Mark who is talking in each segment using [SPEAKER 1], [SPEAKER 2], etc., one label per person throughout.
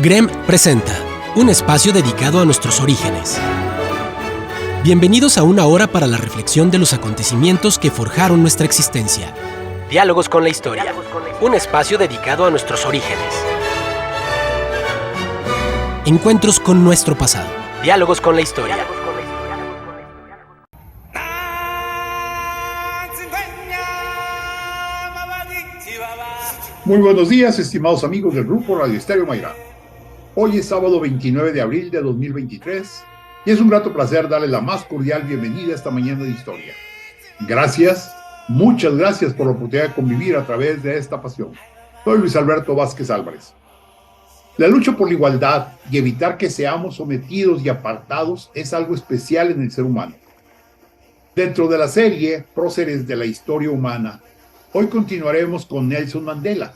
[SPEAKER 1] GREM presenta un espacio dedicado a nuestros orígenes. Bienvenidos a una hora para la reflexión de los acontecimientos que forjaron nuestra existencia. Diálogos con la historia, un espacio dedicado a nuestros orígenes. Encuentros con nuestro pasado. Diálogos con la historia.
[SPEAKER 2] Muy buenos días, estimados amigos del Grupo Radio Estéreo Mayra. Hoy es sábado 29 de abril de 2023 y es un grato placer darles la más cordial bienvenida a esta mañana de historia. Gracias, muchas gracias por la oportunidad de convivir a través de esta pasión. Soy Luis Alberto Vázquez Álvarez. La lucha por la igualdad y evitar que seamos sometidos y apartados es algo especial en el ser humano. Dentro de la serie Próceres de la Historia Humana, hoy continuaremos con Nelson Mandela,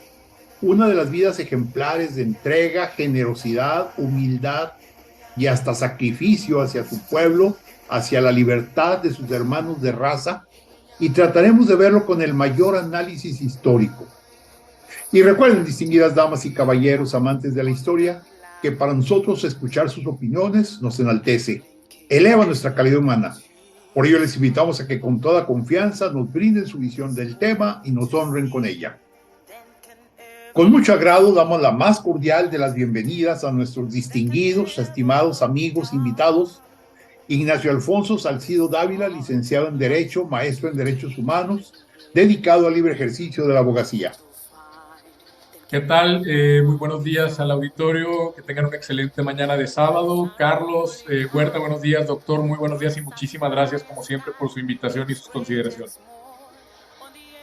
[SPEAKER 2] una de las vidas ejemplares de entrega, generosidad, humildad y hasta sacrificio hacia su pueblo, hacia la libertad de sus hermanos de raza, y trataremos de verlo con el mayor análisis histórico. Y recuerden, distinguidas damas y caballeros amantes de la historia, que para nosotros escuchar sus opiniones nos enaltece, eleva nuestra calidad humana. Por ello les invitamos a que con toda confianza nos brinden su visión del tema y nos honren con ella. Con mucho agrado damos la más cordial de las bienvenidas a nuestros distinguidos, estimados amigos, invitados, Ignacio Alfonso Salcido Dávila, licenciado en Derecho, maestro en Derechos Humanos, dedicado al libre ejercicio de la abogacía.
[SPEAKER 3] ¿Qué tal? Muy buenos días al auditorio, que tengan una excelente mañana de sábado. Carlos Huerta, buenos días, doctor, muy buenos días y muchísimas gracias como siempre por su invitación y sus consideraciones.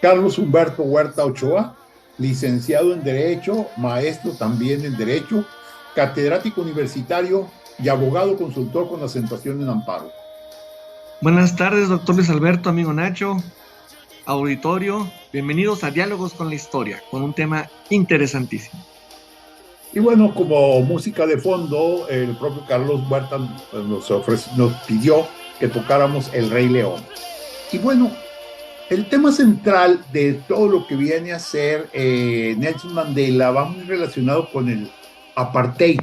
[SPEAKER 2] Carlos Humberto Huerta Ochoa, licenciado en Derecho, maestro también en Derecho, catedrático universitario y abogado consultor con asentación en amparo.
[SPEAKER 4] Buenas tardes, doctor Luis Alberto, amigo Nacho, auditorio, bienvenidos a Diálogos con la Historia, con un tema interesantísimo.
[SPEAKER 2] Y bueno, como música de fondo, el propio Carlos Huerta nos pidió que tocáramos El Rey León. Y bueno, el tema central de todo lo que viene a ser Nelson Mandela va muy relacionado con el apartheid.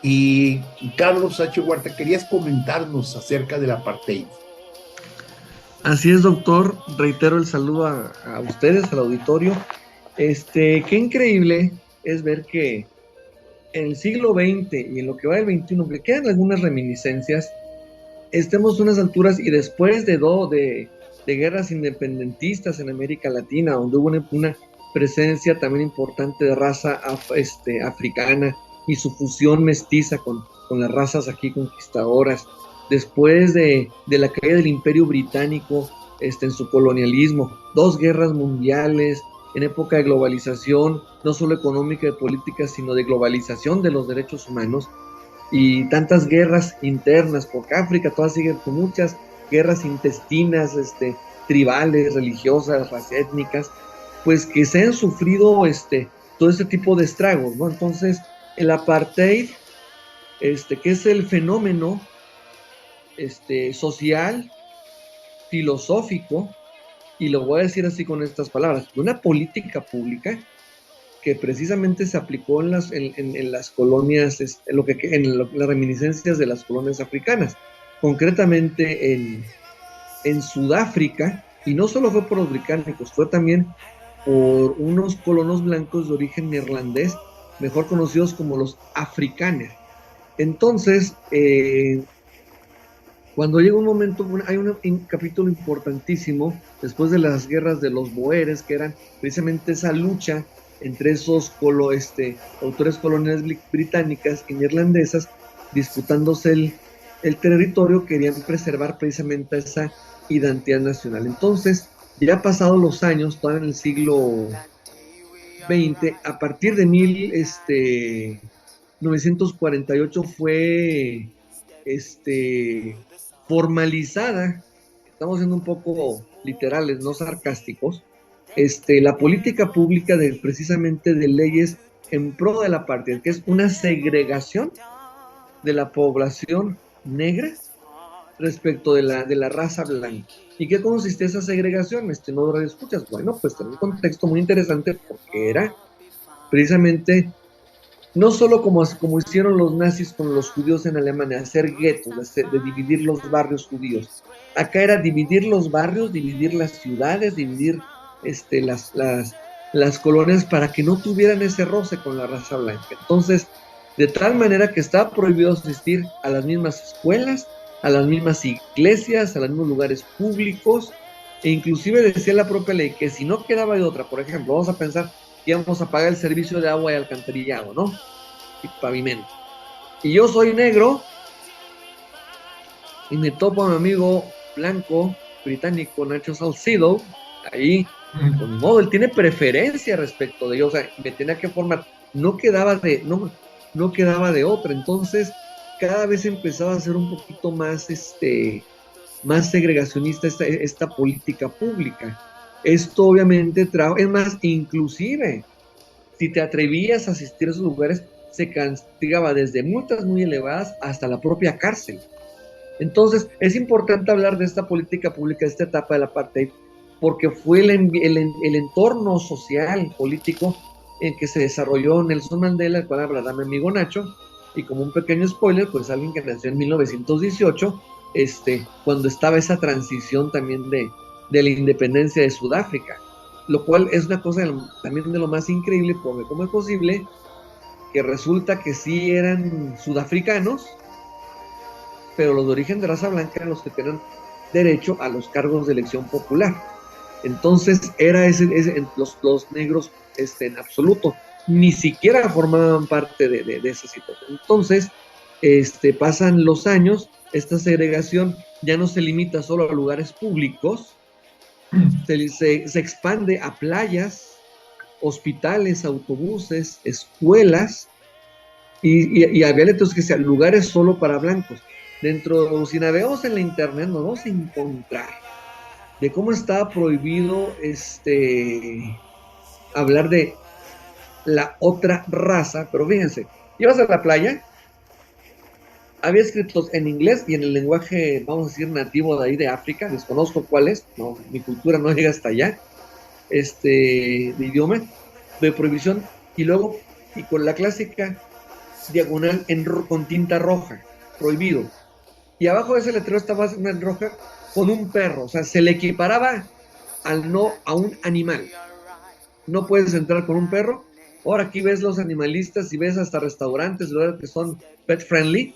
[SPEAKER 2] Y Carlos H. Huerta, querías comentarnos acerca del apartheid.
[SPEAKER 4] Así es, doctor, reitero el saludo a ustedes, al auditorio. Qué increíble es ver que en el siglo XX y en lo que va del XXI, que quedan algunas reminiscencias, estemos a unas alturas y después de guerras independentistas en América Latina, donde hubo una presencia también importante de raza africana y su fusión mestiza con las razas aquí conquistadoras, después de la caída del Imperio Británico en su colonialismo, 2 guerras mundiales, en época de globalización, no solo económica y política, sino de globalización de los derechos humanos, y tantas guerras internas, porque África todas siguen con muchas guerras intestinas, tribales, religiosas, étnicas, pues que se han sufrido todo este tipo de estragos, ¿no? Entonces, el apartheid, que es el fenómeno social, filosófico, y lo voy a decir así con estas palabras, una política pública que precisamente se aplicó en las colonias, en las reminiscencias de las colonias africanas, concretamente en Sudáfrica, y no solo fue por los británicos, fue también por unos colonos blancos de origen neerlandés, mejor conocidos como los afrikaners. Entonces, cuando llega un momento, hay un capítulo importantísimo, después de las guerras de los boeres, que eran precisamente esa lucha entre esos autores coloniales británicas y neerlandesas, disputándose el territorio, querían preservar precisamente esa identidad nacional. Entonces, ya pasados los años, todavía en el siglo XX, a partir de 1948 fue formalizada, estamos siendo un poco literales, no sarcásticos, la política pública precisamente de leyes en pro de la apartheid, que es una segregación de la población negra respecto de la raza blanca. ¿Y qué consiste esa segregación? No lo escuchas. Bueno, pues en un contexto muy interesante, porque era precisamente no solo como hicieron los nazis con los judíos en Alemania, hacer guetos, de dividir los barrios judíos. Acá era dividir los barrios, dividir las ciudades, dividir las colonias para que no tuvieran ese roce con la raza blanca. Entonces, de tal manera que está prohibido asistir a las mismas escuelas, a las mismas iglesias, a los mismos lugares públicos, e inclusive decía la propia ley que si no quedaba de otra, por ejemplo, vamos a pensar que íbamos a pagar el servicio de agua y alcantarillado, ¿no? Y pavimento. Y yo soy negro, y me topo a mi amigo blanco, británico, Nacho Salcido, ahí, con modo, él tiene preferencia respecto de ello, o sea, me tenía que formar, no quedaba de otra. Entonces cada vez empezaba a ser un poquito más más segregacionista esta política pública. Esto obviamente es más, inclusive si te atrevías a asistir a esos lugares se castigaba desde multas muy elevadas hasta la propia cárcel. Entonces es importante hablar de esta política pública, de esta etapa del apartheid, porque fue el entorno social, político, en que se desarrolló Nelson Mandela, el cual hablará mi amigo Nacho, y como un pequeño spoiler, pues alguien que nació en 1918, cuando estaba esa transición también de la independencia de Sudáfrica, lo cual es una cosa también de lo más increíble, porque cómo es posible que resulta que sí eran sudafricanos, pero los de origen de raza blanca eran los que tenían derecho a los cargos de elección popular. Entonces era los negros en absoluto ni siquiera formaban parte de esa situación. Entonces pasan los años, esta segregación ya no se limita solo a lugares públicos, se expande a playas, hospitales, autobuses, escuelas, y había letras que sean lugares solo para blancos. Si navegamos en la internet nos vamos a encontrar de cómo estaba prohibido hablar de la otra raza, pero fíjense, ibas a la playa, había escritos en inglés y en el lenguaje, vamos a decir, nativo de ahí de África, desconozco cuál es, no, mi cultura no llega hasta allá, de idioma, de prohibición, y luego, y con la clásica diagonal con tinta roja, prohibido. Y abajo de ese letrero estaba en roja con un perro, o sea, se le equiparaba a un animal. No puedes entrar con un perro. Ahora aquí ves los animalistas y ves hasta restaurantes, lugares que son pet friendly,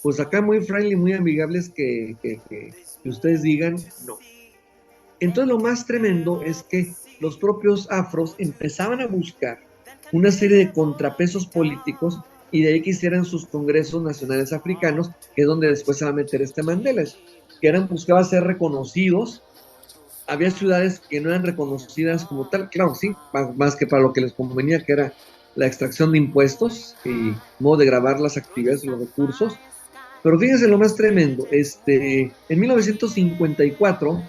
[SPEAKER 4] pues acá muy friendly, muy amigables que ustedes digan no. Entonces lo más tremendo es que los propios afros empezaban a buscar una serie de contrapesos políticos y de ahí que hicieran sus congresos nacionales africanos, que es donde después se va a meter Mandela, que buscaba ser reconocidos. Había ciudades que no eran reconocidas como tal, claro, sí, más que para lo que les convenía, que era la extracción de impuestos y modo de grabar las actividades y los recursos. Pero fíjense lo más tremendo, en 1954,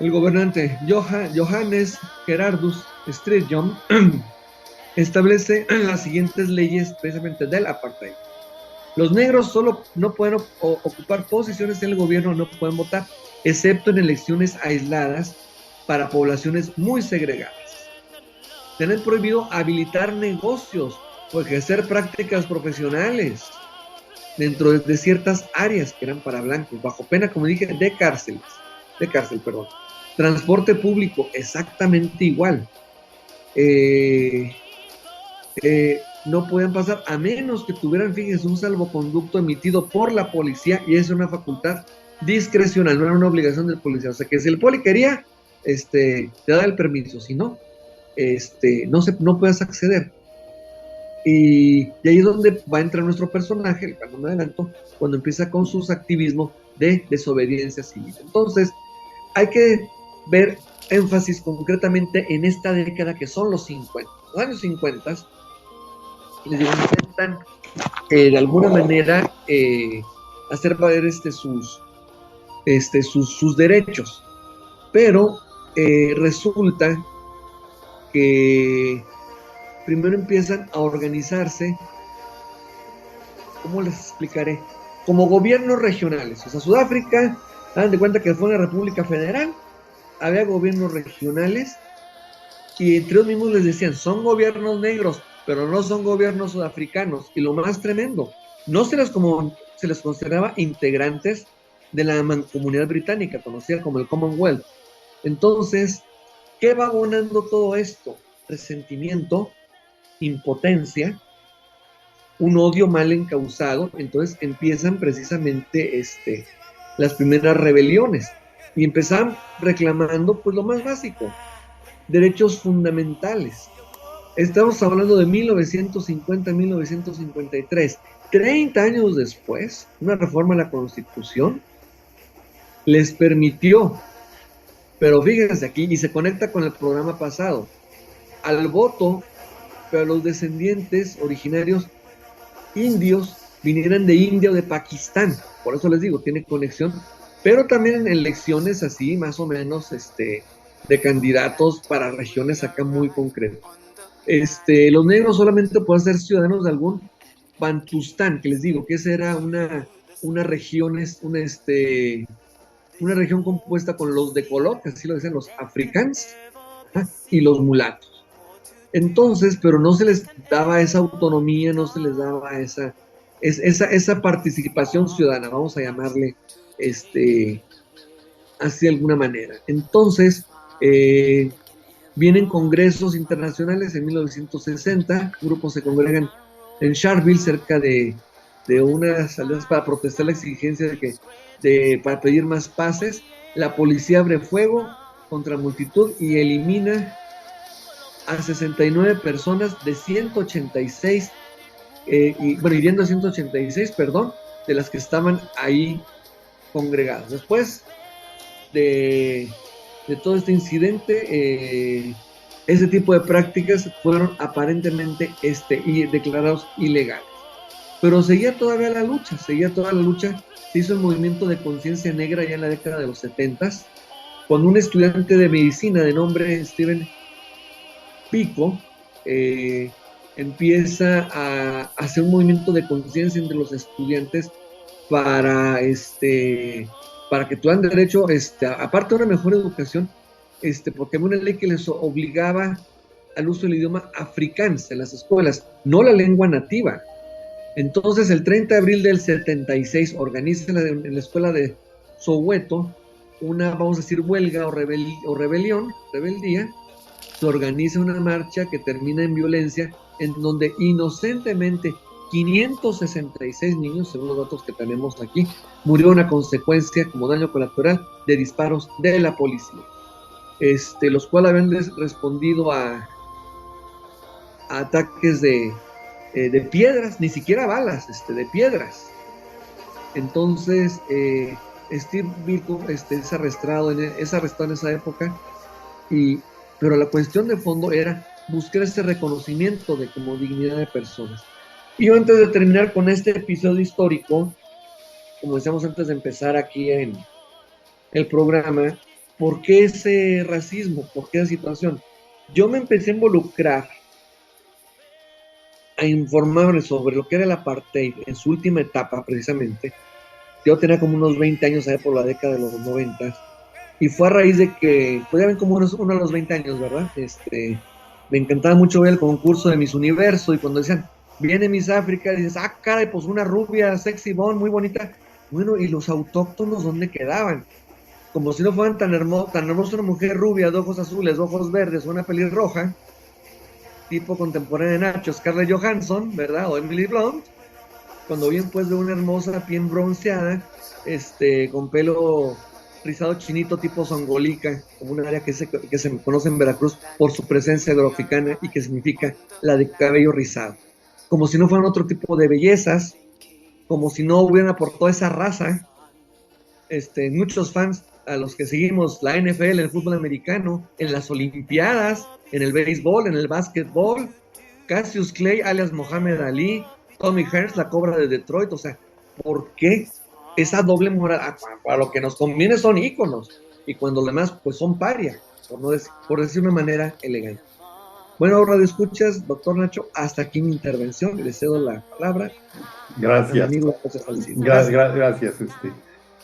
[SPEAKER 4] el gobernante Johannes Gerardus Strijdom establece las siguientes leyes precisamente del apartheid. Los negros solo no pueden ocupar posiciones en el gobierno, no pueden votar, excepto en elecciones aisladas para poblaciones muy segregadas. Tienen prohibido habilitar negocios o ejercer prácticas profesionales dentro de ciertas áreas que eran para blancos, bajo pena, como dije, de cárcel. Transporte público, exactamente igual. No podían pasar a menos que tuvieran, fíjense, un salvoconducto emitido por la policía, y es una facultad discrecional, no era una obligación del policía. O sea que si el poli quería, te da el permiso, si no, no puedes acceder. Y ahí es donde va a entrar nuestro personaje, cuando me adelanto, cuando empieza con sus activismos de desobediencia civil. Entonces, hay que ver énfasis concretamente en esta década que son los 50. Los años 50, les digo, intentan de alguna manera hacer valer sus derechos, pero resulta que primero empiezan a organizarse, ¿cómo les explicaré? Como gobiernos regionales. O sea, Sudáfrica, hagan de cuenta que fue una república federal, había gobiernos regionales, y entre ellos mismos les decían, son gobiernos negros, pero no son gobiernos sudafricanos. Y lo más tremendo, no se les consideraba integrantes de la mancomunidad británica, conocida como el Commonwealth. Entonces, ¿qué va abonando todo esto? Resentimiento, impotencia, un odio mal encausado. Entonces empiezan precisamente las primeras rebeliones y empezaban reclamando pues lo más básico, derechos fundamentales. Estamos hablando de 1950-1953. 30 años después, una reforma a la Constitución les permitió, pero fíjense aquí, y se conecta con el programa pasado, al voto, pero los descendientes originarios indios vinieran de India o de Pakistán. Por eso les digo, tiene conexión, pero también en elecciones así, más o menos, de candidatos para regiones acá muy concretas. Los negros solamente pueden ser ciudadanos de algún Bantustán, que les digo que esa era una región, una región compuesta con los de color, que así lo dicen los africanos, y los mulatos. Entonces, pero no se les daba esa autonomía, no se les daba esa participación ciudadana, vamos a llamarle así de alguna manera. Entonces, vienen congresos internacionales en 1960, grupos se congregan en Sharpeville, cerca de unas aldeas para protestar la exigencia para pedir más paces. La policía abre fuego contra la multitud y elimina a 69 personas de 186, hiriendo a 186, de las que estaban ahí congregadas. Después de todo este incidente, ese tipo de prácticas fueron aparentemente y declarados ilegales. Pero seguía todavía la lucha, se hizo el movimiento de conciencia negra ya en la década de los 70s, cuando un estudiante de medicina de nombre Steven Biko empieza a hacer un movimiento de conciencia entre los estudiantes para que tuvieran derecho, aparte de una mejor educación, porque había una ley que les obligaba al uso del idioma afrikáans en las escuelas, no la lengua nativa. Entonces, el 30 de abril del 76, organiza en la escuela de Soweto una, vamos a decir, huelga o rebeldía. Se organiza una marcha que termina en violencia, en donde inocentemente 566 niños, según los datos que tenemos aquí, murieron a consecuencia, como daño colateral, de disparos de la policía. Los cuales habían respondido a ataques de piedras, ni siquiera balas, de piedras. Entonces, Steve Biko es arrestado en esa época, pero la cuestión de fondo era buscar ese reconocimiento de como dignidad de personas. Y yo, antes de terminar con este episodio histórico, como decíamos antes de empezar aquí en el programa, ¿por qué ese racismo? ¿Por qué esa situación? Yo me empecé a involucrar, a informarme sobre lo que era el apartheid en su última etapa, precisamente. Yo tenía como unos 20 años allá por la década de los 90, y fue a raíz de que, pues ya ven como uno a los 20 años, ¿verdad? Me encantaba mucho ver el concurso de Miss Universo, y cuando decían, viene Miss África, dices, caray, pues una rubia, sexy, muy bonita. Bueno, ¿y los autóctonos dónde quedaban? Como si no fueran tan hermosa una mujer rubia, de ojos azules, ojos verdes, una pelirroja, tipo contemporánea de Nacho, Scarlett Johansson, ¿verdad? O Emily Blunt, cuando bien pues de una hermosa piel bronceada, con pelo rizado chinito tipo songolica, como un área que se conoce en Veracruz por su presencia agroafricana y que significa la de cabello rizado. Como si no fueran otro tipo de bellezas, como si no hubieran aportado esa raza. Muchos fans a los que seguimos la NFL, el fútbol americano, en las Olimpiadas, en el béisbol, en el básquetbol, Cassius Clay, alias Muhammad Ali, Tommy Hearns, la Cobra de Detroit. O sea, ¿por qué esa doble moral? Para lo que nos conviene son íconos, y cuando lo demás pues son paria, por decir de una manera elegante. Bueno, ahora escuchas, doctor Nacho, hasta aquí mi intervención, le cedo la palabra.
[SPEAKER 2] Gracias.
[SPEAKER 4] Amigo,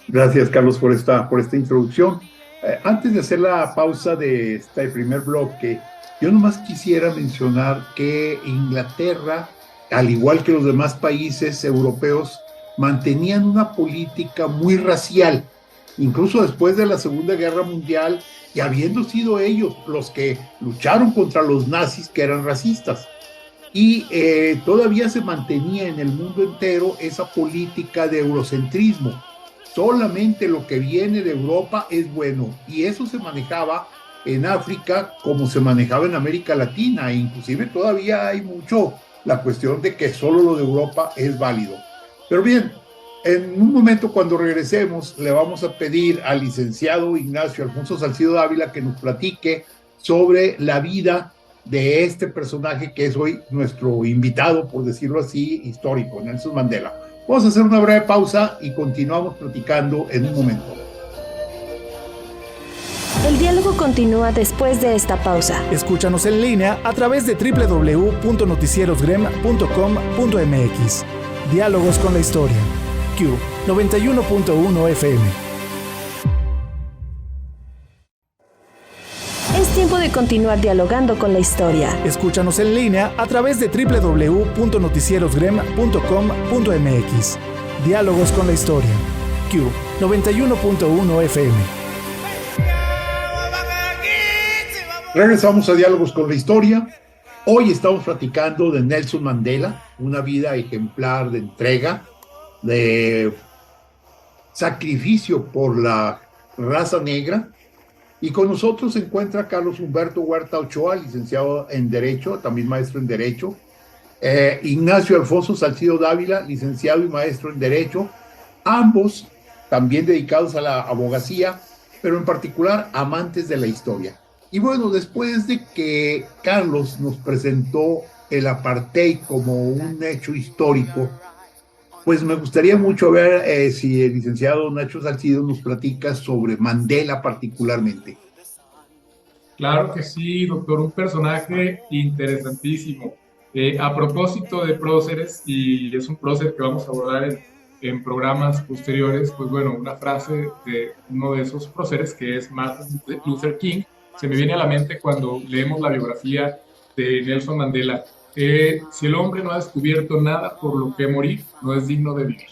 [SPEAKER 2] Gracias, Carlos, por esta introducción. Antes de hacer la pausa de este primer bloque, yo nomás quisiera mencionar que Inglaterra, al igual que los demás países europeos, mantenían una política muy racial, incluso después de la Segunda Guerra Mundial, y habiendo sido ellos los que lucharon contra los nazis, que eran racistas. Y todavía se mantenía en el mundo entero esa política de eurocentrismo. Solamente lo que viene de Europa es bueno, y eso se manejaba en África como se manejaba en América Latina, e inclusive todavía hay mucho la cuestión de que solo lo de Europa es válido. Pero bien, en un momento cuando regresemos le vamos a pedir al licenciado Ignacio Alfonso Salcido Dávila que nos platique sobre la vida de este personaje que es hoy nuestro invitado, por decirlo así, histórico, Nelson Mandela. Vamos a hacer una breve pausa y continuamos platicando en un momento.
[SPEAKER 5] El diálogo continúa después de esta pausa.
[SPEAKER 6] Escúchanos en línea a través de www.noticierosgrem.com.mx. Diálogos con la historia. Q 91.1 FM.
[SPEAKER 5] Es tiempo de continuar dialogando con la historia.
[SPEAKER 6] Escúchanos en línea a través de www.noticierosgrem.com.mx. Diálogos con la historia. Q 91.1 FM.
[SPEAKER 2] Regresamos a Diálogos con la Historia. Hoy estamos platicando de Nelson Mandela, una vida ejemplar de entrega, de sacrificio por la raza negra. Y con nosotros se encuentra Carlos Humberto Huerta Ochoa, licenciado en Derecho, también maestro en Derecho. Ignacio Alfonso Salcido Dávila, licenciado y maestro en Derecho, ambos también dedicados a la abogacía, pero en particular amantes de la historia. Y bueno, después de que Carlos nos presentó el apartheid como un hecho histórico, pues me gustaría mucho ver si el licenciado Nacho Salcido nos platica sobre Mandela particularmente.
[SPEAKER 3] Claro que sí, doctor, un personaje interesantísimo. A propósito de próceres, y es un prócer que vamos a abordar en programas posteriores, pues bueno, una frase de uno de esos próceres que es Martin Luther King, se me viene a la mente cuando leemos la biografía de Nelson Mandela. Si el hombre no ha descubierto nada por lo que morir, no es digno de vivir.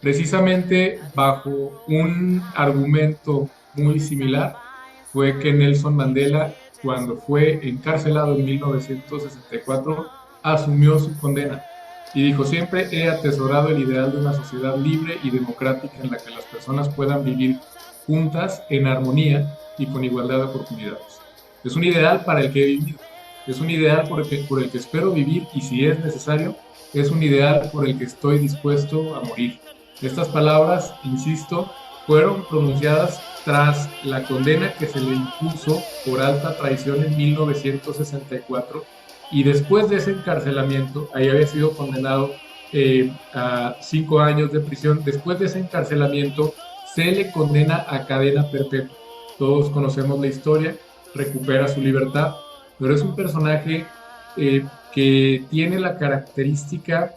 [SPEAKER 3] Precisamente bajo un argumento muy similar fue que Nelson Mandela, cuando fue encarcelado en 1964, asumió su condena y dijo: siempre he atesorado el ideal de una sociedad libre y democrática en la que las personas puedan vivir juntas en armonía y con igualdad de oportunidades. Es un ideal para el que he vivido. Es un ideal por el que espero vivir, y si es necesario, es un ideal por el que estoy dispuesto a morir. Estas palabras, insisto, fueron pronunciadas tras la condena que se le impuso por alta traición en 1964, y después de ese encarcelamiento, ahí había sido condenado a 5 años de prisión. Después de ese encarcelamiento se le condena a cadena perpetua. Todos conocemos la historia, recupera su libertad, pero es un personaje que tiene la característica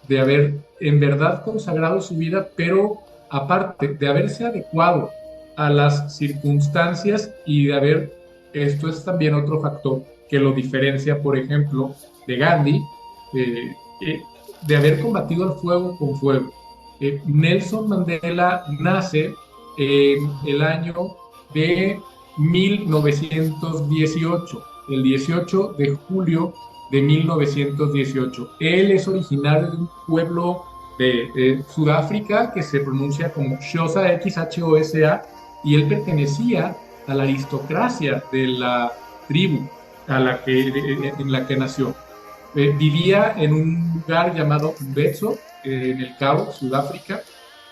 [SPEAKER 3] de haber en verdad consagrado su vida, pero aparte de haberse adecuado a las circunstancias y de haber, esto es también otro factor que lo diferencia, por ejemplo, de Gandhi, de haber combatido el fuego con fuego. Nelson Mandela nace en el año de 1918, el 18 de julio de 1918. Él es originario de un pueblo de Sudáfrica que se pronuncia como Xhosa, XHOSA, y él pertenecía a la aristocracia de la tribu en la que nació. Vivía en un lugar llamado Mbetso, en el Cabo, Sudáfrica,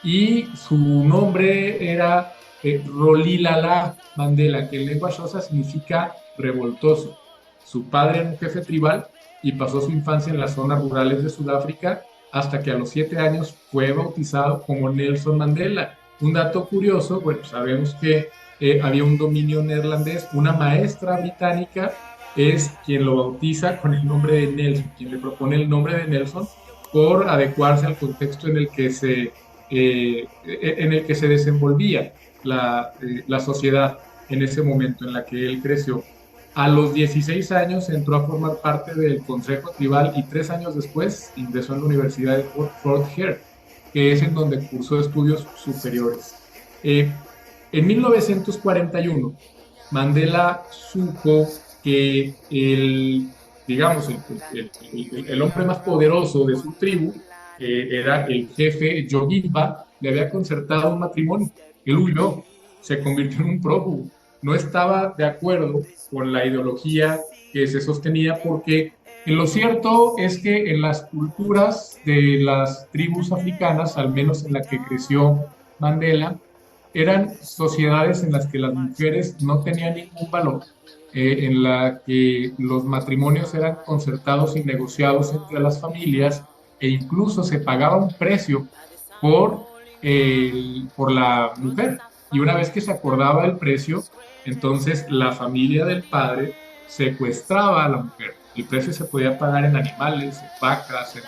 [SPEAKER 3] y su nombre era Rolihlahla Mandela, que en lengua xhosa significa revoltoso. Su padre era un jefe tribal y pasó su infancia en las zonas rurales de Sudáfrica hasta que a los 7 años fue bautizado como Nelson Mandela. Un dato curioso, bueno, sabemos que había un dominio neerlandés, una maestra británica es quien lo bautiza con el nombre de Nelson, quien le propone el nombre de Nelson por adecuarse al contexto en el que se desenvolvía. la sociedad en ese momento en la que él creció. A los 16 años entró a formar parte del Consejo Tribal y 3 años después ingresó en la Universidad de Fort Hare, que es en donde cursó estudios superiores. En 1941, Mandela supo que digamos, el hombre más poderoso de su tribu, era el jefe Jogimba, le había concertado un matrimonio. Él huyó, se convirtió en un prófugo. No estaba de acuerdo con la ideología que se sostenía, porque lo cierto es que en las culturas de las tribus africanas, al menos en la que creció Mandela, eran sociedades en las que las mujeres no tenían ningún valor, en la que los matrimonios eran concertados y negociados entre las familias, e incluso se pagaba un precio por la mujer. Y una vez que se acordaba el precio, entonces la familia del padre secuestraba a la mujer. El precio se podía pagar en animales, en vacas, en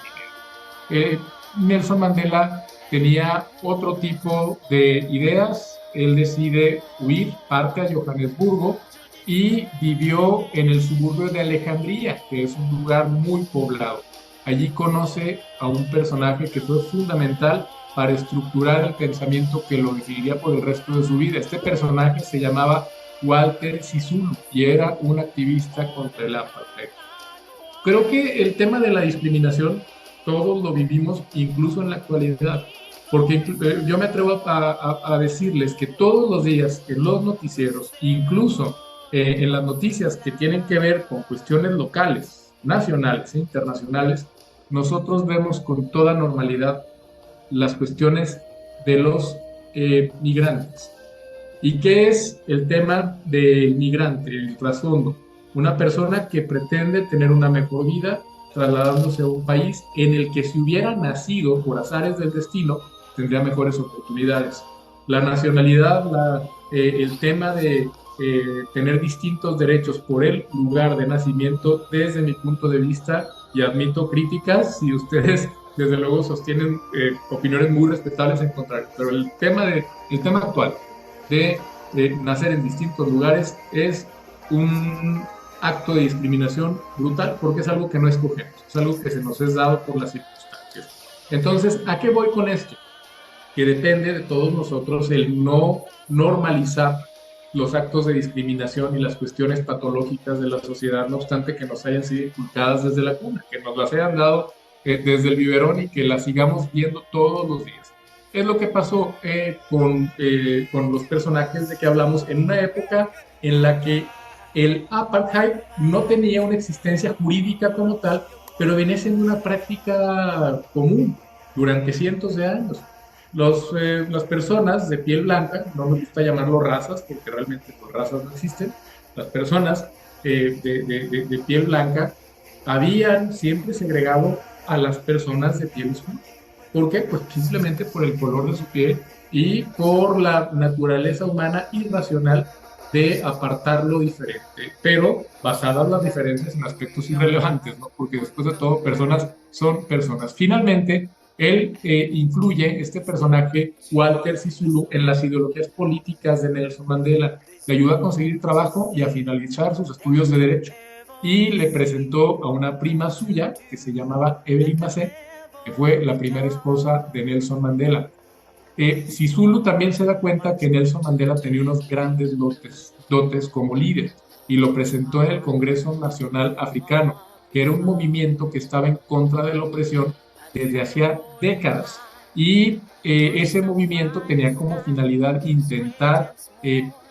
[SPEAKER 3] dinero. Nelson Mandela tenía otro tipo de ideas. Él decide huir, parte a Johannesburgo y vivió en el suburbio de Alejandría, que es un lugar muy poblado. Allí conoce a un personaje que fue fundamental para estructurar el pensamiento que lo definiría por el resto de su vida. Este personaje se llamaba Walter Sisulu y era un activista contra el apartheid. Creo que el tema de la discriminación todos lo vivimos, incluso en la actualidad, porque yo me atrevo a decirles que todos los días en los noticieros, incluso en las noticias que tienen que ver con cuestiones locales, nacionales e internacionales, nosotros vemos con toda normalidad las cuestiones de los migrantes. ¿Y qué es el tema del migrante, el trasfondo? Una persona que pretende tener una mejor vida trasladándose a un país en el que, si hubiera nacido por azares del destino, tendría mejores oportunidades. La nacionalidad, el tema de tener distintos derechos por el lugar de nacimiento, desde mi punto de vista, y admito críticas si ustedes desde luego sostienen opiniones muy respetables en contrario, pero el tema actual de nacer en distintos lugares es un acto de discriminación brutal, porque es algo que no escogemos, es algo que se nos es dado por las circunstancias. Entonces, ¿a qué voy con esto? Que depende de todos nosotros el no normalizar los actos de discriminación y las cuestiones patológicas de la sociedad, no obstante que nos hayan sido inculcadas desde la cuna, que nos las hayan dado desde el biberón y que las sigamos viendo todos los días. Es lo que pasó con los personajes de que hablamos en una época en la que el apartheid no tenía una existencia jurídica como tal, pero venía siendo una práctica común durante cientos de años. Las personas de piel blanca, no me gusta llamarlo razas porque realmente las razas no existen, las personas de piel blanca habían siempre segregado a las personas de piel oscura. ¿Por qué? Pues simplemente por el color de su piel y por la naturaleza humana irracional de apartar lo diferente, pero basadas las diferencias en aspectos irrelevantes, ¿no? Porque después de todo, personas son personas. Finalmente, él incluye este personaje, Walter Sisulu, en las ideologías políticas de Nelson Mandela. Le ayuda a conseguir trabajo y a finalizar sus estudios de Derecho. Y le presentó a una prima suya, que se llamaba Evelyn Massé, que fue la primera esposa de Nelson Mandela. Sisulu también se da cuenta que Nelson Mandela tenía unos grandes dotes como líder y lo presentó en el Congreso Nacional Africano, que era un movimiento que estaba en contra de la opresión desde hacía décadas. Y ese movimiento tenía como finalidad intentar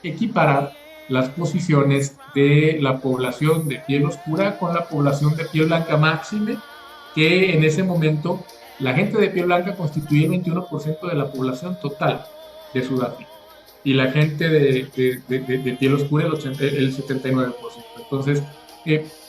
[SPEAKER 3] equiparar las posiciones de la población de piel oscura con la población de piel blanca máxime, que en ese momento la gente de piel blanca constituía el 21% de la población total de Sudáfrica y la gente de piel oscura el 79%. Entonces,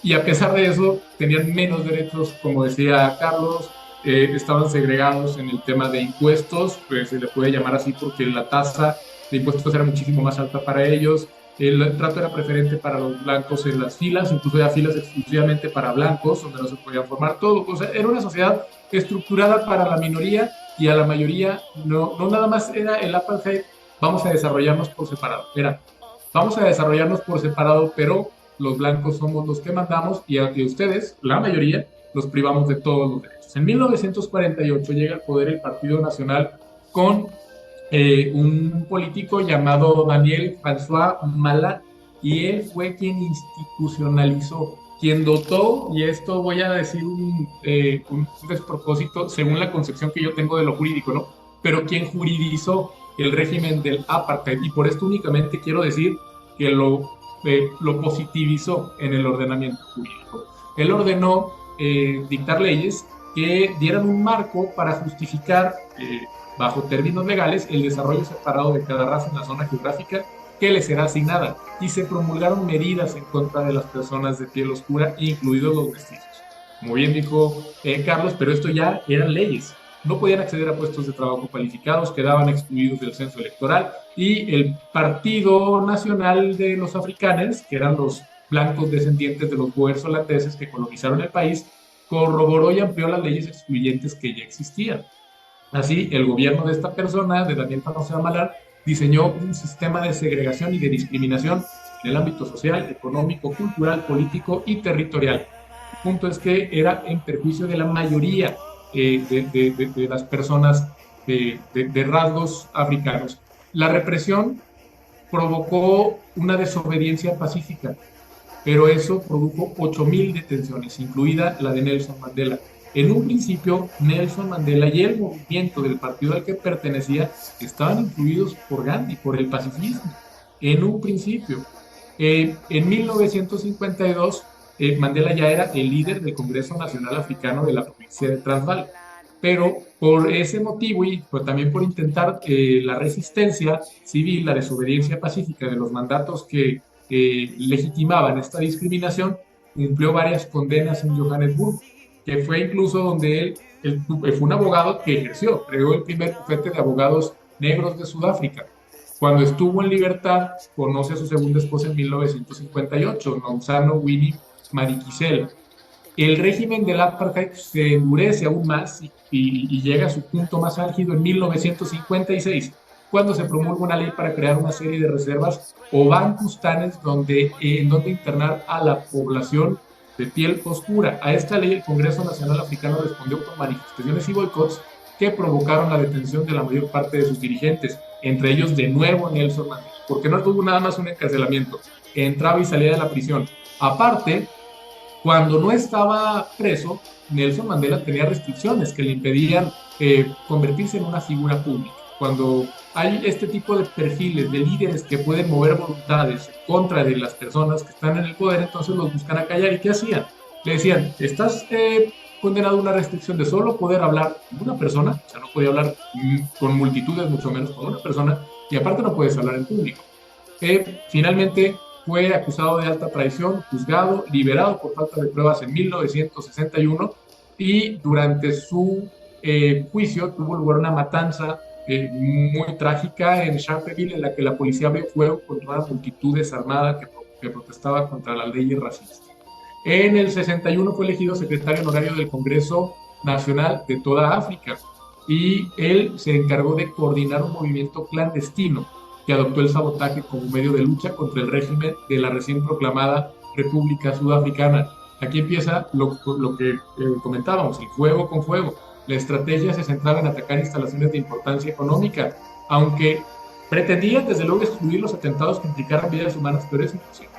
[SPEAKER 3] y a pesar de eso, tenían menos derechos, como decía Carlos, estaban segregados en el tema de impuestos, pues se le puede llamar así porque la tasa de impuestos era muchísimo más alta para ellos. El trato era preferente para los blancos en las filas, incluso había filas exclusivamente para blancos, donde no se podía formar todo. O sea, era una sociedad estructurada para la minoría y a la mayoría no nada más era el apartheid vamos a desarrollarnos por separado. Vamos a desarrollarnos por separado, pero los blancos somos los que mandamos y a ustedes, la mayoría, los privamos de todos los derechos. En 1948 llega al poder el Partido Nacional con un político llamado Daniel François Malan, y él fue quien institucionalizó, quien dotó, y esto voy a decir un despropósito según la concepción que yo tengo de lo jurídico, ¿no? Pero quien juridizó el régimen del apartheid, y por esto únicamente quiero decir que lo positivizó en el ordenamiento jurídico. Él ordenó dictar leyes que dieran un marco para justificar, bajo términos legales, el desarrollo separado de cada raza en la zona geográfica que le será asignada, y se promulgaron medidas en contra de las personas de piel oscura, incluidos los mestizos. Como bien dijo Carlos, pero esto ya eran leyes. No podían acceder a puestos de trabajo cualificados, quedaban excluidos del censo electoral, y el Partido Nacional de los Afrikaners, que eran los blancos descendientes de los boers holandeses que colonizaron el país, corroboró y amplió las leyes excluyentes que ya existían. Así, el gobierno de esta persona, de Daniel François Malan, diseñó un sistema de segregación y de discriminación en el ámbito social, económico, cultural, político y territorial. El punto es que era en perjuicio de la mayoría de las personas de rasgos africanos. La represión provocó una desobediencia pacífica, pero eso produjo 8,000 detenciones, incluida la de Nelson Mandela. En un principio, Nelson Mandela y el movimiento del partido al que pertenecía estaban influidos por Gandhi, por el pacifismo. En un principio. En 1952, Mandela ya era el líder del Congreso Nacional Africano de la provincia de Transvaal. Pero por ese motivo y también por intentar la resistencia civil, la desobediencia pacífica de los mandatos que legitimaban esta discriminación, cumplió varias condenas en Johannesburgo, que fue incluso donde él fue un abogado que ejerció, creó el primer bufete de abogados negros de Sudáfrica. Cuando estuvo en libertad, conoce a su segunda esposa en 1958, Nomzamo Winnie Madikizela. El régimen del apartheid se endurece aún más y llega a su punto más álgido en 1956, cuando se promulga una ley para crear una serie de reservas o bantustanes en donde internar a la población de piel oscura. A esta ley el Congreso Nacional Africano respondió con manifestaciones y boicots que provocaron la detención de la mayor parte de sus dirigentes, entre ellos de nuevo Nelson Mandela, porque no tuvo nada más un encarcelamiento, entraba y salía de la prisión. Aparte, cuando no estaba preso, Nelson Mandela tenía restricciones que le impedían convertirse en una figura pública. Cuando hay este tipo de perfiles de líderes que pueden mover voluntades en contra de las personas que están en el poder, entonces los buscan a callar. ¿Y qué hacían? Le decían, estás condenado a una restricción de solo poder hablar con una persona, o sea, no podía hablar con multitudes, mucho menos con una persona, y aparte no puedes hablar en público. Finalmente fue acusado de alta traición, juzgado, liberado por falta de pruebas en 1961, y durante su juicio tuvo lugar una matanza muy trágica en Sharpeville, en la que la policía abrió fuego contra una multitud desarmada que protestaba contra las leyes racistas. En el 61 fue elegido secretario honorario del Congreso Nacional de toda África, y él se encargó de coordinar un movimiento clandestino que adoptó el sabotaje como medio de lucha contra el régimen de la recién proclamada República Sudafricana. Aquí empieza lo que comentábamos, el fuego con fuego. La estrategia se centraba en atacar instalaciones de importancia económica, aunque pretendían desde luego excluir los atentados que implicaran vidas humanas, pero es imposible.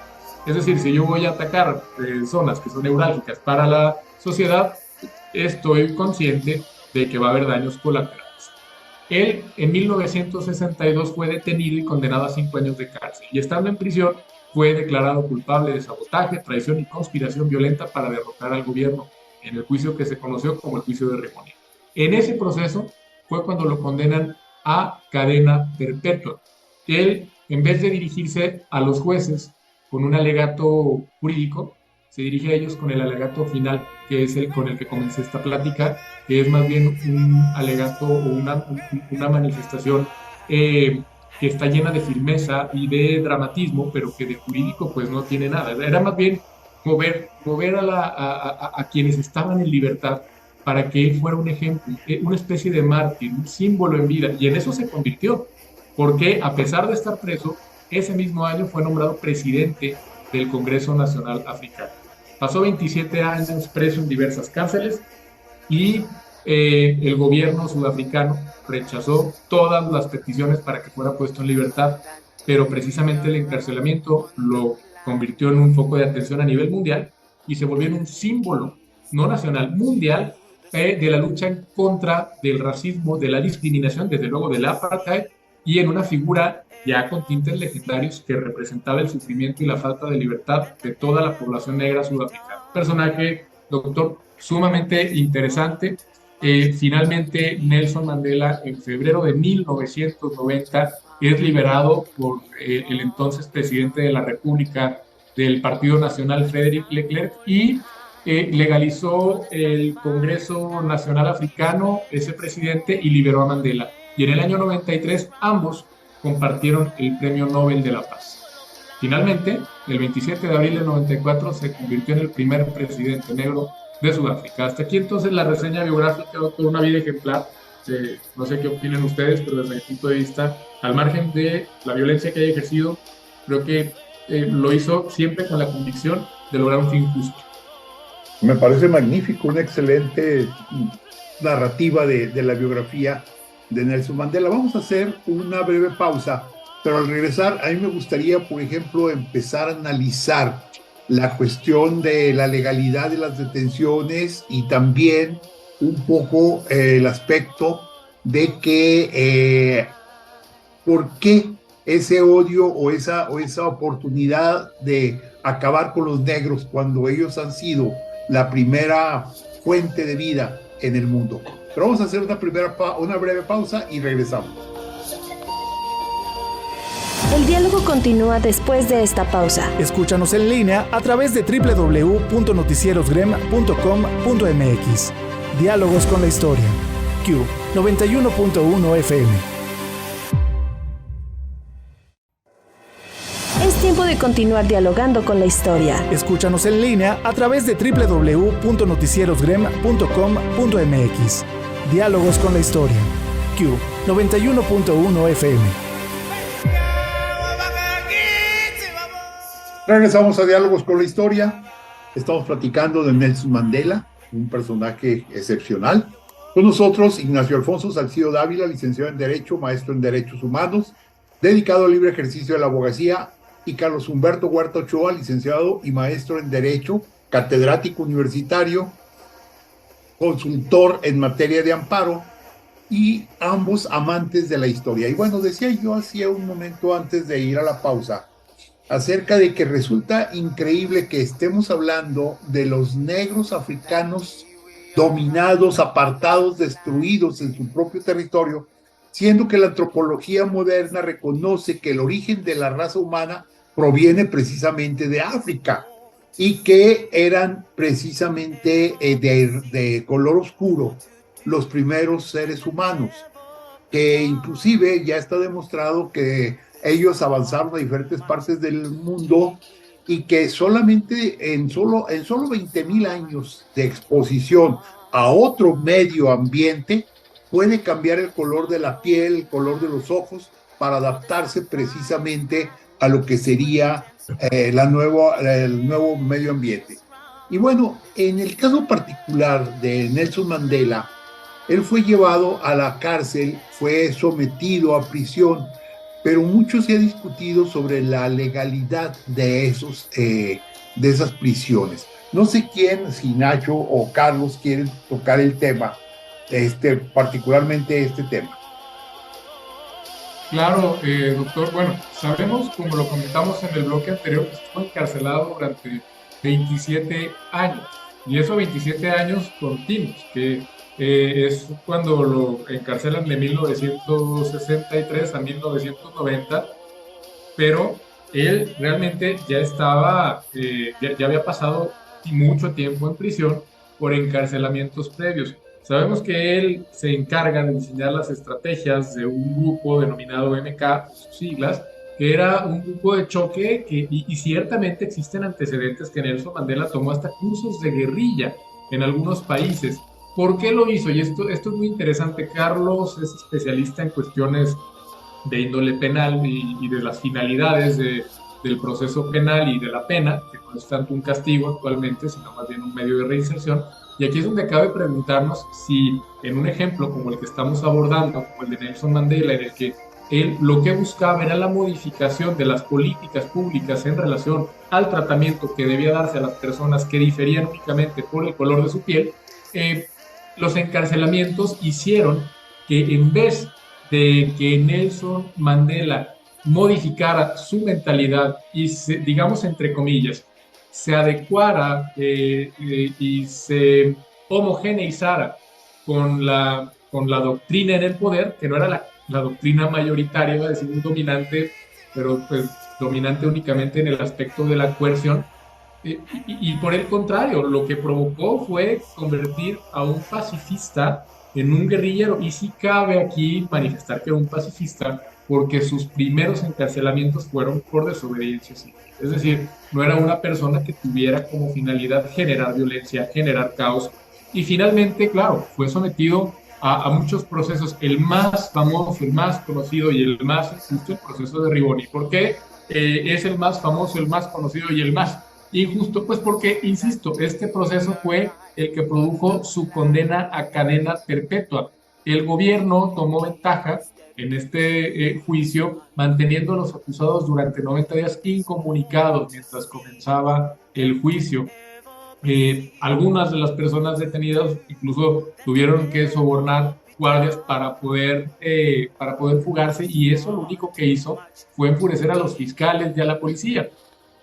[SPEAKER 3] Es decir, si yo voy a atacar zonas que son neurálgicas para la sociedad, estoy consciente de que va a haber daños colaterales. Él en 1962 fue detenido y condenado a 5 años de cárcel, y estando en prisión fue declarado culpable de sabotaje, traición y conspiración violenta para derrocar al gobierno, en el juicio que se conoció como el juicio de Rimonia. En ese proceso fue cuando lo condenan a cadena perpetua. Él, en vez de dirigirse a los jueces con un alegato jurídico, se dirige a ellos con el alegato final, que es el con el que comencé esta plática, que es más bien un alegato o una manifestación que está llena de firmeza y de dramatismo, pero que de jurídico pues no tiene nada. Era más bien mover a quienes estaban en libertad para que él fuera un ejemplo, una especie de mártir, un símbolo en vida, y en eso se convirtió. porque a pesar de estar preso, ese mismo año fue nombrado presidente del Congreso Nacional Africano. Pasó 27 años preso en diversas cárceles y el gobierno sudafricano rechazó todas las peticiones para que fuera puesto en libertad, pero precisamente el encarcelamiento lo convirtió en un foco de atención a nivel mundial y se volvió en un símbolo, no nacional, mundial, de la lucha en contra del racismo, de la discriminación, desde luego del apartheid, y en una figura ya con tintes legendarios que representaba el sufrimiento y la falta de libertad de toda la población negra sudafricana. Personaje, doctor, sumamente interesante. Finalmente, Nelson Mandela, en febrero de 1990, es liberado por el entonces presidente de la República del Partido Nacional, Frédéric Leclerc, y legalizó el Congreso Nacional Africano, ese presidente, y liberó a Mandela. Y en el año 93, ambos compartieron el Premio Nobel de la Paz. Finalmente, el 27 de abril del 94, se convirtió en el primer presidente negro de Sudáfrica. Hasta aquí entonces la reseña biográfica, doctor, una vida ejemplar. No sé qué opinen ustedes, pero desde mi punto de vista, al margen de la violencia que haya ejercido, creo que lo hizo siempre con la convicción de lograr un fin justo.
[SPEAKER 2] Me parece magnífico, una excelente narrativa de la biografía de Nelson Mandela. Vamos a hacer una breve pausa, pero al regresar a mí me gustaría, por ejemplo, empezar a analizar la cuestión de la legalidad de las detenciones y también un poco el aspecto de que por qué ese odio o esa oportunidad de acabar con los negros cuando ellos han sido la primera fuente de vida en el mundo. Pero vamos a hacer una breve pausa y regresamos.
[SPEAKER 5] El diálogo continúa después de esta pausa.
[SPEAKER 6] Escúchanos en línea a través de www.noticierosgrem.com.mx. Diálogos con la historia. Q 91.1 FM.
[SPEAKER 5] Es tiempo de continuar dialogando con la historia.
[SPEAKER 6] Escúchanos en línea a través de www.noticierosgrem.com.mx. Diálogos con la historia. Q 91.1 FM.
[SPEAKER 2] Regresamos a Diálogos con la Historia. Estamos platicando de Nelson Mandela, un personaje excepcional. Con nosotros, Ignacio Alfonso Salcido Dávila, licenciado en Derecho, maestro en Derechos Humanos, dedicado al libre ejercicio de la abogacía, y Carlos Humberto Huerta Ochoa, licenciado y maestro en Derecho, catedrático universitario, consultor en materia de amparo, y ambos amantes de la historia. Y bueno, decía yo hacía un momento antes de ir a la pausa, acerca de que resulta increíble que estemos hablando de los negros africanos dominados, apartados, destruidos en su propio territorio, siendo que la antropología moderna reconoce que el origen de la raza humana proviene precisamente de África y que eran precisamente de color oscuro los primeros seres humanos, que inclusive ya está demostrado que ellos avanzaron a diferentes partes del mundo y que solamente en solo 20,000 años de exposición a otro medio ambiente puede cambiar el color de la piel, el color de los ojos, para adaptarse precisamente a lo que sería el nuevo medio ambiente. Y bueno, en el caso particular de Nelson Mandela, él fue llevado a la cárcel, fue sometido a prisión, pero mucho se ha discutido sobre la legalidad de esas prisiones. No sé quién, si Nacho o Carlos quieren tocar el tema, particularmente este tema.
[SPEAKER 3] Claro, doctor. Bueno, sabemos, como lo comentamos en el bloque anterior, que estuvo encarcelado durante 27 años. Y esos 27 años continuos, que es cuando lo encarcelan de 1963 a 1990, pero él realmente ya estaba, ya había pasado mucho tiempo en prisión por encarcelamientos previos. Sabemos que él se encarga de diseñar las estrategias de un grupo denominado MK, sus siglas, que era un grupo de choque y ciertamente existen antecedentes que Nelson Mandela tomó hasta cursos de guerrilla en algunos países. ¿Por qué lo hizo? Y esto es muy interesante. Carlos es especialista en cuestiones de índole penal y de las finalidades del proceso penal y de la pena, que no es tanto un castigo actualmente, sino más bien un medio de reinserción. Y aquí es donde cabe preguntarnos si en un ejemplo como el que estamos abordando, como el de Nelson Mandela, en el que él lo que buscaba era la modificación de las políticas públicas en relación al tratamiento que debía darse a las personas que diferían únicamente por el color de su piel, los encarcelamientos hicieron que en vez de que Nelson Mandela modificara su mentalidad y, digamos entre comillas, se adecuara y se homogeneizara con la doctrina en el poder, que no era la doctrina mayoritaria, iba a decir un dominante, pero pues dominante únicamente en el aspecto de la coerción. Y por el contrario, lo que provocó fue convertir a un pacifista en un guerrillero. Y sí cabe aquí manifestar que era un pacifista porque sus primeros encarcelamientos fueron por desobediencia civil. Es decir, no era una persona que tuviera como finalidad generar violencia, generar caos. Y finalmente, claro, fue sometido a muchos procesos. El más famoso, el más conocido y el más injusto, el proceso de Rivoli. ¿Por qué es el más famoso, el más conocido y el más injusto? Pues porque, insisto, este proceso fue el que produjo su condena a cadena perpetua. El gobierno tomó ventaja en este juicio, manteniendo a los acusados durante 90 días incomunicados mientras comenzaba el juicio. Algunas de las personas detenidas incluso tuvieron que sobornar guardias para poder fugarse, y eso lo único que hizo fue enfurecer a los fiscales y a la policía.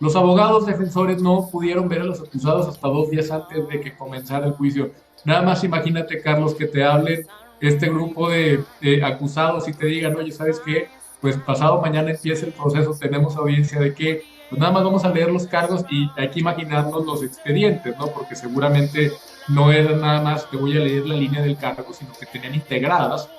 [SPEAKER 3] Los abogados defensores no pudieron ver a los acusados hasta 2 días antes de que comenzara el juicio. Nada más imagínate, Carlos, que te hablen este grupo de acusados y te digan, oye, ¿sabes qué? Pues pasado mañana empieza el proceso, tenemos audiencia de que, pues nada más vamos a leer los cargos y hay que imaginarnos los expedientes, ¿no? Porque seguramente no era nada más que voy a leer la línea del cargo, sino que tenían integradas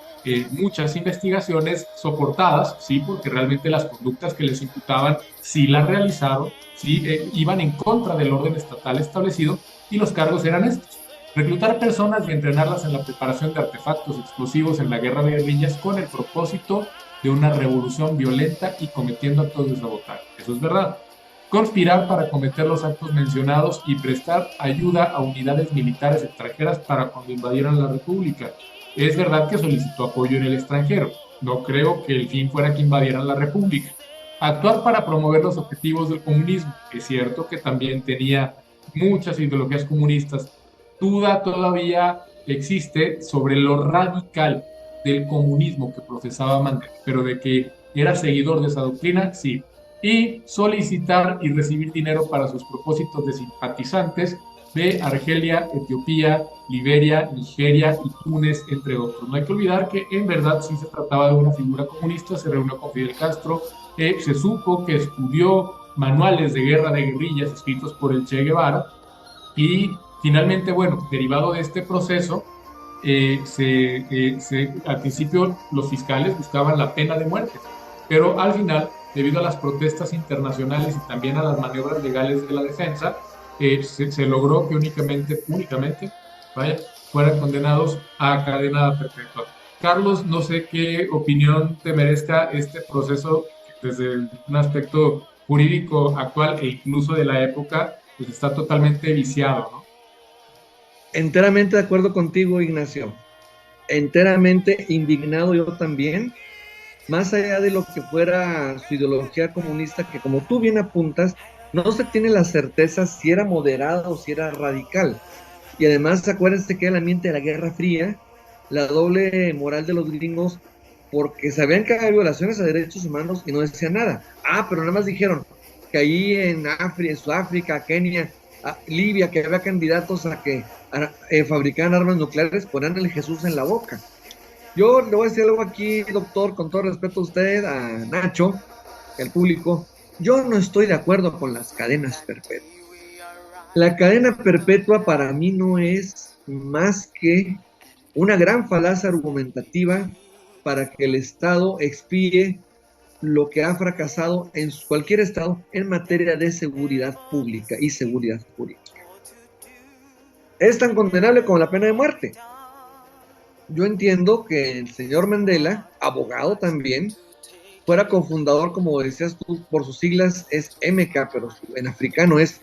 [SPEAKER 3] muchas investigaciones soportadas, sí, porque realmente las conductas que les imputaban sí las realizaron, sí iban en contra del orden estatal establecido, y los cargos eran estos: reclutar personas y entrenarlas en la preparación de artefactos explosivos en la guerra de guerrillas con el propósito de una revolución violenta y cometiendo actos de sabotaje. Eso es verdad. Conspirar para cometer los actos mencionados y prestar ayuda a unidades militares extranjeras para cuando invadieran la República. Es verdad que solicitó apoyo en el extranjero. No creo que el fin fuera que invadieran la República. Actuar para promover los objetivos del comunismo. Es cierto que también tenía muchas ideologías comunistas. Duda todavía existe sobre lo radical del comunismo que profesaba Mandela, pero de que era seguidor de esa doctrina, sí. Y solicitar y recibir dinero para sus propósitos de simpatizantes de Argelia, Etiopía, Liberia, Nigeria y Túnez, entre otros. No hay que olvidar que en verdad sí se trataba de una figura comunista. Se reunió con Fidel Castro, se supo que estudió manuales de guerra de guerrillas escritos por el Che Guevara, y finalmente, bueno, derivado de este proceso, al principio los fiscales buscaban la pena de muerte, pero al final, debido a las protestas internacionales y también a las maniobras legales de la defensa, se logró que únicamente, fueran condenados a cadena perpetua. Carlos, no sé qué opinión te merezca este proceso desde un aspecto jurídico actual e incluso de la época, pues está totalmente viciado, ¿no?
[SPEAKER 4] Enteramente de acuerdo contigo, Ignacio. Enteramente indignado yo también, más allá de lo que fuera su ideología comunista, que como tú bien apuntas, no se tiene la certeza si era moderada o si era radical. Y además, acuérdense que el ambiente de la Guerra Fría, la doble moral de los gringos, porque sabían que había violaciones a derechos humanos y no decían nada. Pero nada más dijeron que ahí en Sudáfrica, Kenia, Libia, que había candidatos a que fabricaran armas nucleares, ponían el Jesús en la boca. Yo le voy a decir algo aquí, doctor, con todo respeto a usted, a Nacho, al público. Yo no estoy de acuerdo con las cadenas perpetuas. La cadena perpetua para mí no es más que una gran falacia argumentativa para que el Estado expíe lo que ha fracasado en cualquier Estado en materia de seguridad pública y seguridad jurídica. Es tan condenable como la pena de muerte. Yo entiendo que el señor Mandela, abogado también, fuera cofundador, como decías tú, por sus siglas es MK, pero en africano es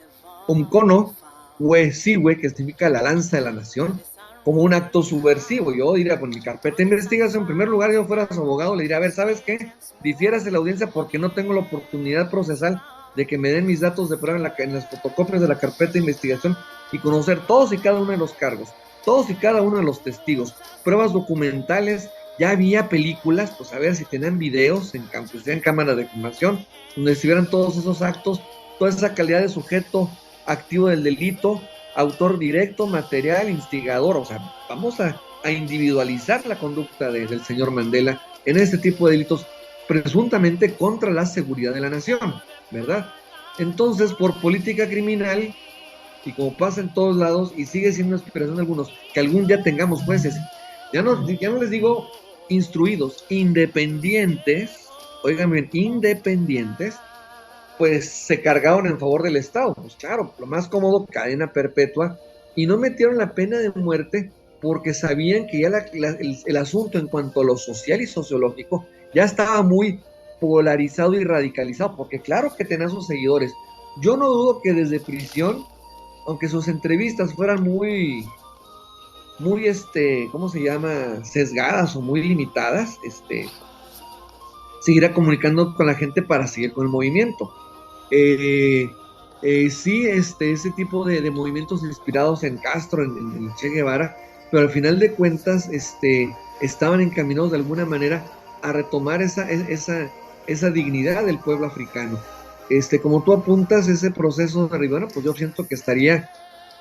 [SPEAKER 4] Umkono Wesiwe, que significa la lanza de la nación, como un acto subversivo. Yo diría, con mi carpeta de investigación, en primer lugar, yo fuera su abogado, le diría, a ver, ¿sabes qué? Difieras de la audiencia porque no tengo la oportunidad procesal de que me den mis datos de prueba en las fotocopias de la carpeta de investigación y conocer todos y cada uno de los cargos, todos y cada uno de los testigos, pruebas documentales. Ya había películas, pues a ver si tenían videos en cámaras de filmación, donde se vieran todos esos actos, toda esa calidad de sujeto activo del delito, autor directo, material, instigador. O sea, vamos a individualizar la conducta del señor Mandela en este tipo de delitos presuntamente contra la seguridad de la nación, ¿verdad? Entonces, por política criminal, y como pasa en todos lados, y sigue siendo una aspiración de algunos, que algún día tengamos jueces, ya no les digo instruidos, independientes, oigan bien, independientes, pues se cargaron en favor del Estado. Pues claro, lo más cómodo, cadena perpetua, y no metieron la pena de muerte porque sabían que ya el asunto en cuanto a lo social y sociológico ya estaba muy polarizado y radicalizado, porque claro que tenía sus seguidores. Yo no dudo que desde prisión, aunque sus entrevistas fueran muy, ¿cómo se llama? Sesgadas o muy limitadas, seguirá comunicando con la gente para seguir con el movimiento. Sí, ese tipo de movimientos inspirados en Castro, en Che Guevara, pero al final de cuentas, estaban encaminados de alguna manera a retomar esa dignidad del pueblo africano. Como tú apuntas, ese proceso de Rivera, pues yo siento que estaría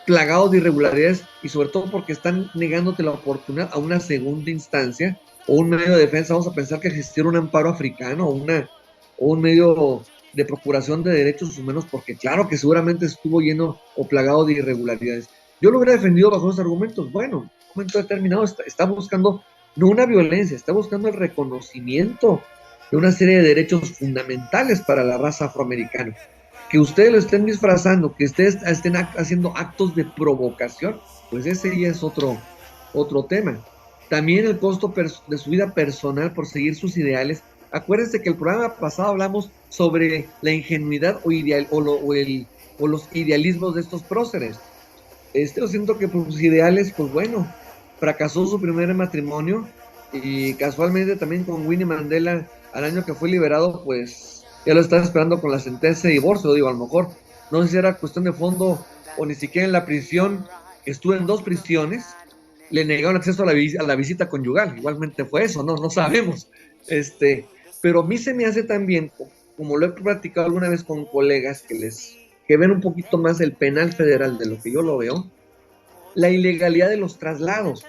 [SPEAKER 4] plagado de irregularidades, y sobre todo porque están negándote la oportunidad a una segunda instancia o un medio de defensa. Vamos a pensar que existiera un amparo africano o un medio de procuración de derechos humanos, porque claro que seguramente estuvo lleno o plagado de irregularidades. Yo lo hubiera defendido bajo esos argumentos. Bueno, en un momento determinado está buscando no una violencia, está buscando el reconocimiento de una serie de derechos fundamentales para la raza afroamericana. Que ustedes lo estén disfrazando, que ustedes estén haciendo actos de provocación, pues ese ya es otro tema. También el costo de su vida personal por seguir sus ideales. Acuérdense que el programa pasado hablamos sobre la ingenuidad o los idealismos de estos próceres. Yo siento que por sus ideales, pues bueno, fracasó su primer matrimonio, y casualmente también con Winnie Mandela, al año que fue liberado, pues ya lo estaba esperando con la sentencia de divorcio. Digo, a lo mejor, no sé si era cuestión de fondo o ni siquiera en la prisión. Estuve en 2 prisiones, le negaron acceso a la visita conyugal, igualmente fue eso, no sabemos. Pero a mí se me hace también, como lo he platicado alguna vez con colegas que ven un poquito más el penal federal de lo que yo lo veo, la ilegalidad de los traslados.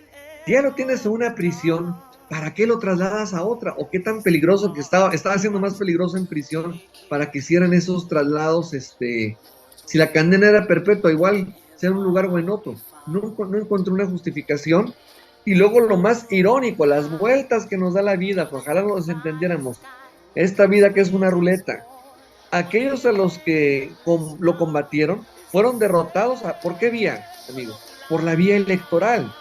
[SPEAKER 4] Si ya lo tienes en una prisión, ¿para qué lo trasladas a otra? ¿O qué tan peligroso que estaba siendo más peligroso en prisión para que hicieran esos traslados? Si la condena era perpetua, igual sea en un lugar o en otro. No encontré una justificación. Y luego lo más irónico, las vueltas que nos da la vida, pues ojalá nos entendiéramos. Esta vida que es una ruleta. Aquellos a los que lo combatieron fueron derrotados. ¿Por qué vía, amigos? Por la vía electoral.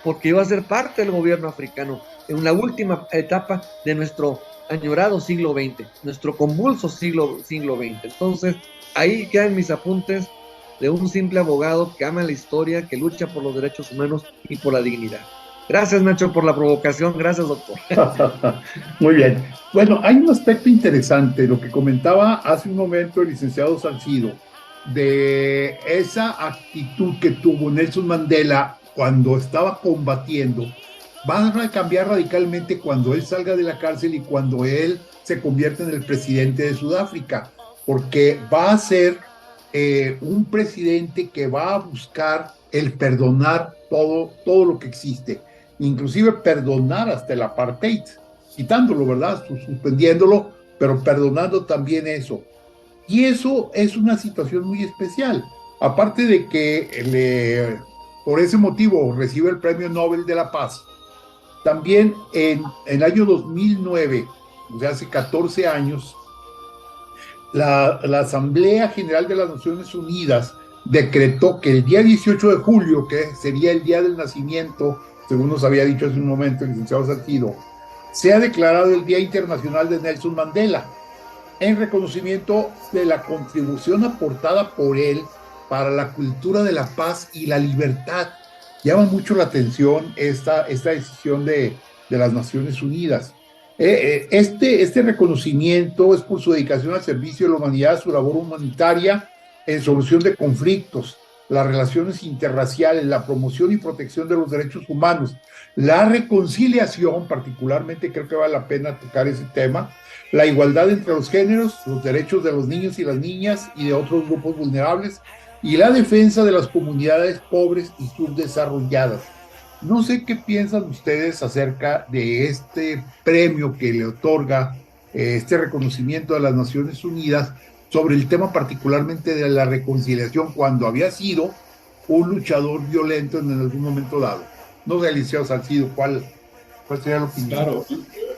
[SPEAKER 4] Porque iba a ser parte del gobierno africano en la última etapa de nuestro añorado siglo XX, nuestro convulso siglo XX. Entonces, ahí quedan mis apuntes de un simple abogado que ama la historia, que lucha por los derechos humanos y por la dignidad. Gracias, Nacho, por la provocación. Gracias, doctor.
[SPEAKER 2] Muy bien. Bueno, hay un aspecto interesante, lo que comentaba hace un momento el licenciado Salcido, de esa actitud que tuvo Nelson Mandela cuando estaba combatiendo. Va a cambiar radicalmente cuando él salga de la cárcel y cuando él se convierte en el presidente de Sudáfrica, porque va a ser un presidente que va a buscar el perdonar todo lo que existe, inclusive perdonar hasta el apartheid, quitándolo, ¿verdad? Suspendiéndolo, pero perdonando también eso. Y eso es una situación muy especial, aparte de que por ese motivo recibe el Premio Nobel de la Paz. También en el año 2009, o sea, hace 14 años, la Asamblea General de las Naciones Unidas decretó que el día 18 de julio, que sería el día del nacimiento, según nos había dicho hace un momento el licenciado Salcido, se ha declarado el Día Internacional de Nelson Mandela, en reconocimiento de la contribución aportada por él para la cultura de la paz y la libertad. Llama mucho la atención esta decisión de las Naciones Unidas. Este reconocimiento es por su dedicación al servicio de la humanidad, su labor humanitaria en solución de conflictos, las relaciones interraciales, la promoción y protección de los derechos humanos, la reconciliación, particularmente creo que vale la pena tocar ese tema, la igualdad entre los géneros, los derechos de los niños y las niñas y de otros grupos vulnerables, y la defensa de las comunidades pobres y subdesarrolladas. No sé qué piensan ustedes acerca de este premio que le otorga este reconocimiento de las Naciones Unidas sobre el tema particularmente de la reconciliación, cuando había sido un luchador violento en algún momento dado. No sé, Eliseo Salcido, ¿cuál sería la opinión?
[SPEAKER 3] Claro,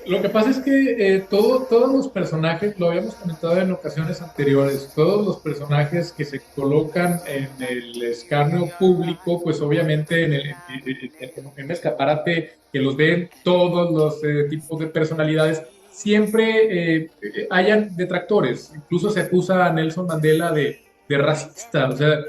[SPEAKER 3] lo que pasa es que todos los personajes, lo habíamos comentado en ocasiones anteriores, todos los personajes que se colocan en el escarnio público, pues obviamente en un escaparate que los ven todos los tipos de personalidades, siempre hayan detractores. Incluso se acusa a Nelson Mandela de racista, o sea,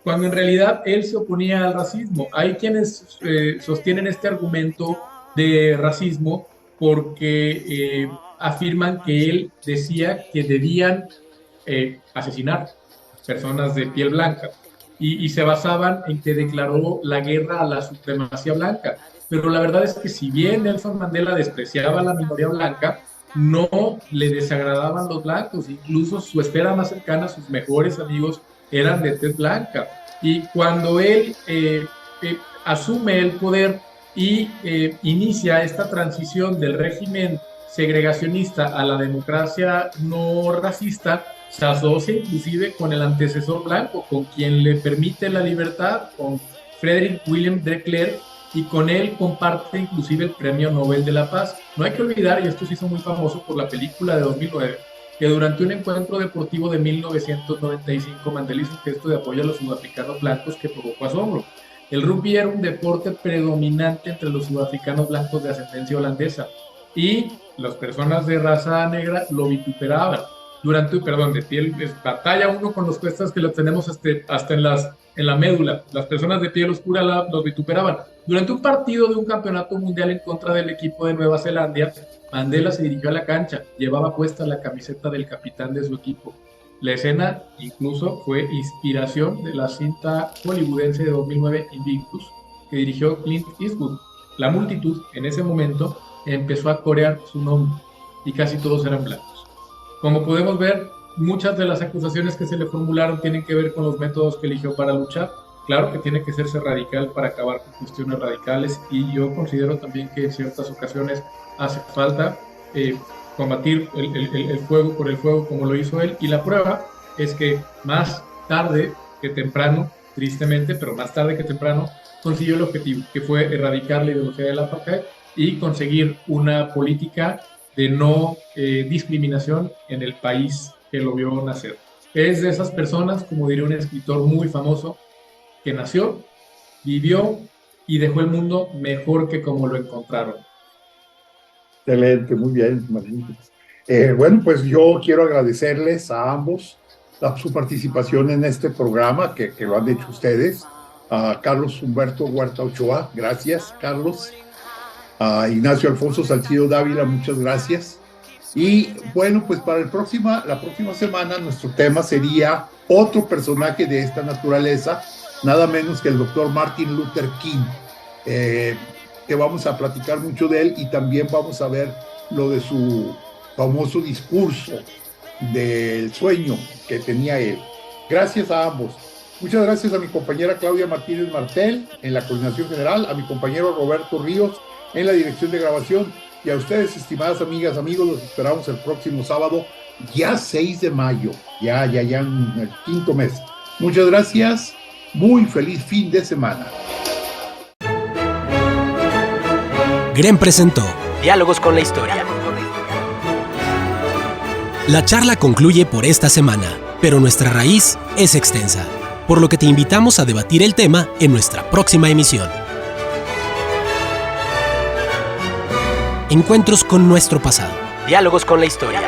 [SPEAKER 3] cuando en realidad él se oponía al racismo. Hay quienes sostienen este argumento de racismo porque afirman que él decía que debían asesinar personas de piel blanca y se basaban en que declaró la guerra a la supremacía blanca. Pero la verdad es que si bien Nelson Mandela despreciaba a la minoría blanca, no le desagradaban los blancos, incluso su esfera más cercana, sus mejores amigos, eran de tez blanca. Y cuando él asume el poder y inicia esta transición del régimen segregacionista a la democracia no racista, se asocia inclusive con el antecesor blanco, con quien le permite la libertad, con Frederick William de Klerk, y con él comparte inclusive el Premio Nobel de la Paz. No hay que olvidar, y esto se hizo muy famoso por la película de 2009, que durante un encuentro deportivo de 1995 Mandela hizo un gesto de apoyo a los sudafricanos blancos que provocó asombro. El rugby era un deporte predominante entre los sudafricanos blancos de ascendencia holandesa y las personas de raza negra lo vituperaban. De piel, batalla uno con los cuestas que lo tenemos hasta en la médula. Las personas de piel oscura los vituperaban. Durante un partido de un campeonato mundial en contra del equipo de Nueva Zelanda, Mandela se dirigió a la cancha, llevaba puesta la camiseta del capitán de su equipo. La escena incluso fue inspiración de la cinta hollywoodense de 2009 Invictus, que dirigió Clint Eastwood. La multitud en ese momento empezó a corear su nombre y casi todos eran blancos. Como podemos ver, muchas de las acusaciones que se le formularon tienen que ver con los métodos que eligió para luchar. Claro que tiene que serse radical para acabar con cuestiones radicales, y yo considero también que en ciertas ocasiones hace falta combatir el fuego por el fuego como lo hizo él, y la prueba es que más tarde que temprano, tristemente, pero más tarde que temprano, consiguió el objetivo, que fue erradicar la ideología del apartheid y conseguir una política de no discriminación en el país que lo vio nacer. Es de esas personas, como diría un escritor muy famoso, que nació, vivió y dejó el mundo mejor que como lo encontraron.
[SPEAKER 2] Excelente, muy bien, magnífico. Bueno, pues yo quiero agradecerles a ambos su participación en este programa que lo han hecho ustedes. A Carlos Humberto Huerta Ochoa, gracias, Carlos. A Ignacio Alfonso Salcido Dávila, muchas gracias. Y bueno, pues para la próxima semana nuestro tema sería otro personaje de esta naturaleza, nada menos que el doctor Martin Luther King, que vamos a platicar mucho de él, y también vamos a ver lo de su famoso discurso del sueño que tenía él. Gracias a ambos. Muchas gracias a mi compañera Claudia Martínez Martel en la coordinación general, a mi compañero Roberto Ríos en la dirección de grabación, y a ustedes, estimadas amigas, amigos, los esperamos el próximo sábado, ya 6 de mayo, ya en el 5º mes. Muchas gracias, muy feliz fin de semana.
[SPEAKER 1] GREN presentó Diálogos con la Historia. La charla concluye por esta semana, pero nuestra raíz es extensa, por lo que te invitamos a debatir el tema en nuestra próxima emisión. Encuentros con nuestro pasado. Diálogos con la historia.